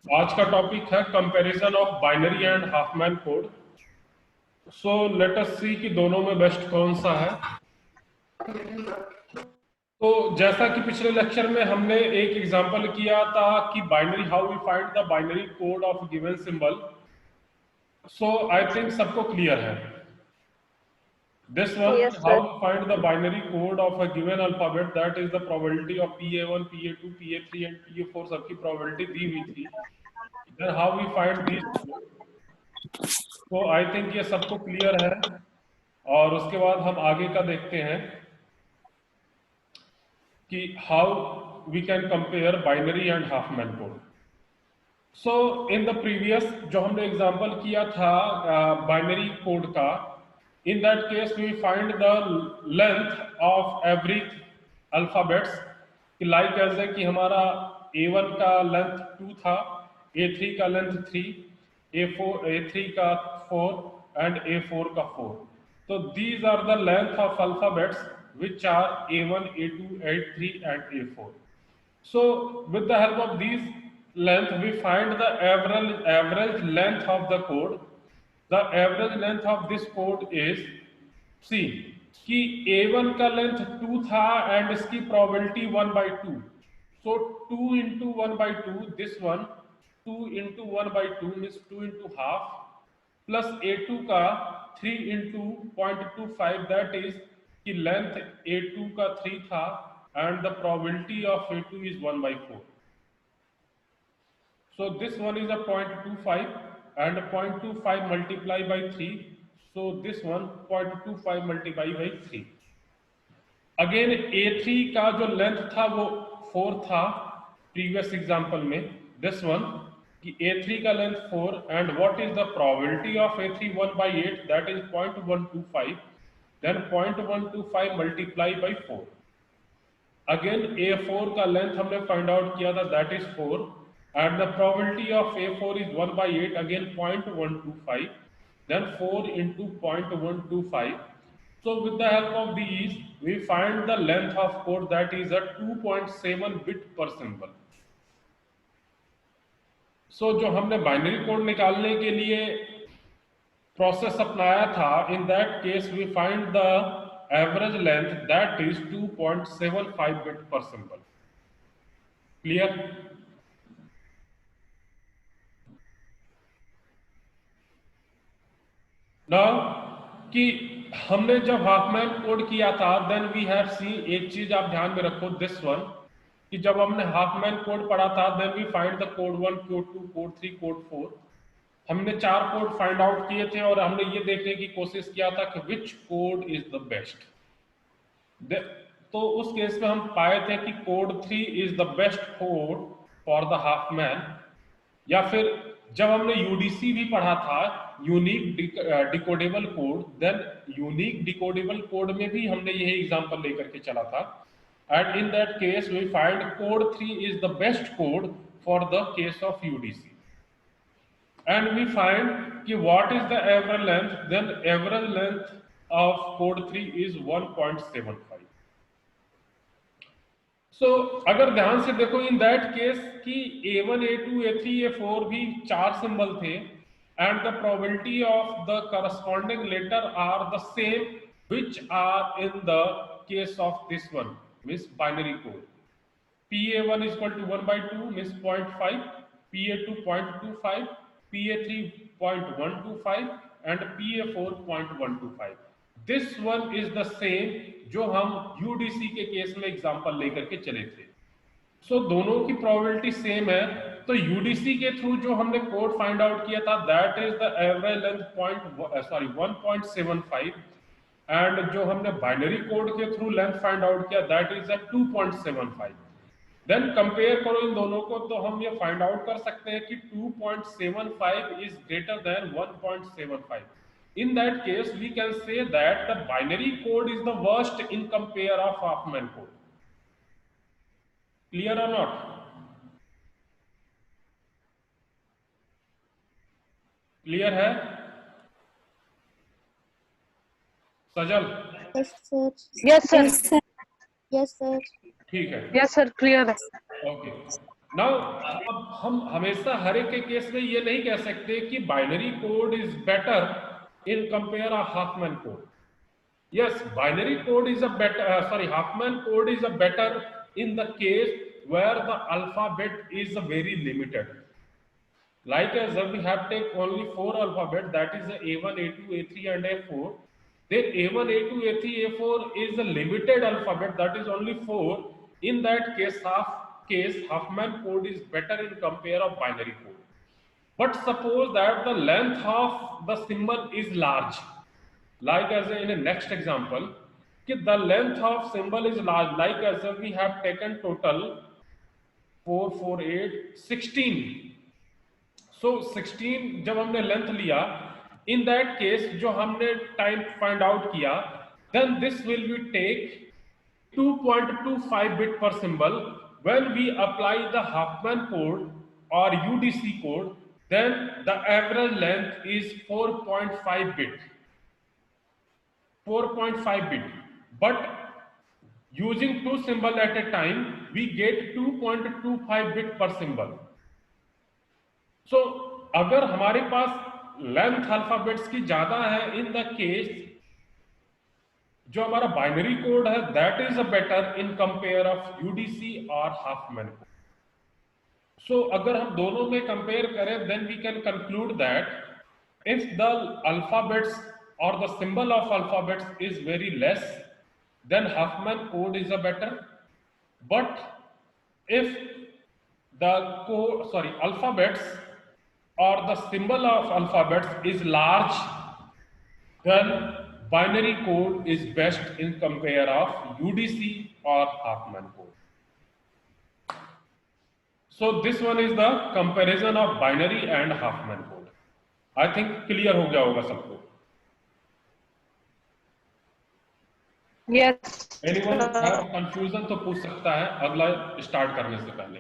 आज का टॉपिक है comparison of binary and Huffman code. So let us see कि दोनों में बेस्ट कौन सा है। तो जैसा कि पिछले लेक्चर में हमने एक एग्जांपल किया था कि binary, how we find the binary code of given symbol. So I think सबको क्लियर है। This one, Yes, how sir. to find the binary code of a given alphabet, that is the probability of PA1, PA2, PA3 and PA4 सबकी probability दी हुई थी। Then how we find these two? तो I think ये सबको clear है। और उसके बाद हम आगे का देखते हैं कि how we can compare binary and Huffman code. So in the previous जो हमने एग्जांपल किया था बाइनरी कोड का, in that case we find the length of every alphabets. Like ऐसे कि हमारा A1 का लेंथ 2 था, A3 का लेंथ 3, A3 का 4 एंड A4 का 4। तो these are the length of alphabets which are A1, A2, A3 and A4. So with the help of these length we find the average length of the code. The average length of this code is, see कि A1 का length 2 था and इसकी probability 1/2। So 2 into 1/2, this one 2 into 1/2 means 2 into half, plus A2 का 3 into 0.25, that is कि length A2 का 3 था and the probability of A2 is 1/4. So this one is a 0.25 and 0.25 multiply by 3. So this one 0.25 multiply by 3. Again A3 का जो length था वो 4 था previous example में, दिस वन कि A3 का length 4 and what is the probability of A3 1/8, that is 0.125, then 0.125 multiply by 4। Again A4 का length हमने फाइंड आउट किया था, that is 4 and the probability of A4 is 1/8, again 0.125, then 4 into 0.125. So with the help of these we find the length of code, that is a 2.7 bit per symbol. So जो हमने binary code निकालने के लिए process अपनाया था, in that case we find the average length, that is 2.75 bit per symbol. Clear? Now कि हमने जब हाफमैन कोड किया था, देन वी हैव सीन, एक चीज आप ध्यान में रखो, दिस वन कि जब हमने हाफमैन कोड पढ़ा था, then we find the code 1, code 2, code 3, code 4। हमने 4 कोड फाइंड आउट किए थे और हमने ये देखने की कोशिश किया था कि which code is the best. तो उस केस में हम पाए थे कि code 3 is the best code for the Huffman. या फिर जब हमने यूडीसी भी पढ़ा था, unique decodable code, then unique decodable code में भी हमने यही एग्जांपल लेकर के चला था। And in that case we find code 3 is the best code for the case of UDC. And we find कि what is the average length, then average length of code 3 is 1.75। So अगर ध्यान से देखो, इन that case कि A1, A2, A3, A4 भी 4 symbol थे and the probability of the corresponding letter are the same which are in the case of this one, means binary code. PA1 is equal to 1/2 means 0.5, PA2 0.25, PA3 0.125 and PA4 0.125। This one is the same जो हम UDC के case में example लेकर के चले थे। सो दोनों की प्रोबेबिलिटी सेम है। तो यूडीसी के थ्रू जो हमने कोड फाइंड आउट किया था, that is the average length 1.75 and जो हमने बाइनरी कोड के थ्रू लेंथ फाइंड आउट किया, that is a 2.75। Then compare करो इन दोनों को तो हम ये फाइंड आउट कर सकते हैं कि 2.75 is greater than 1.75। In that case we can say that the binary code is the worst in compare of Huffman code. Clear or not? Clear है सजल? Yes, sir. Yes, sir. Yes, sir. ठीक है, Yes, sir. Clear है. Okay. Now अब हम हमेशा हर एक के case में ये नहीं कह सकते कि binary code is better in compare of Hopman code. Yes, binary code is a better, Huffman code is a better in the case where the alphabet is very limited. Like as we have take only 4 alphabet, that is A1, A2, A3 and A4. Then A1, A2, A3, A4 is a limited alphabet, that is only 4. In that case, Huffman code is better in compare of binary code. But suppose that the length of the symbol is large, like as in a next example, the length of symbol is large, like as we have taken total 4, 4, 8, 16. So 16 जब हमने length लिया, in that case जो हमने time find out किया, then this will be take 2.25 bit per symbol. When we apply the Huffman code or UDC code, then the average length is 4.5 bit. 4.5 bit. But using two symbol at a time, we get 2.25 bit per symbol. So अगर हमारे पास length alphabets की ज्यादा है, इन the case जो हमारा binary code है that is a better in compare of UDC और Huffman code. So अगर हम दोनों में कंपेयर करें, then we can conclude that if the alphabets और the symbol of alphabets is very less, then Huffman code is a better. But if the alphabets or the symbol of alphabets is large, then binary code is best in compare of UDC or Huffman code. So this one is the comparison of binary and Huffman code. I think clear हो गया होगा सबको. Yes. Anyone have confusion तो पूछ सकता है अगला start करने से पहले.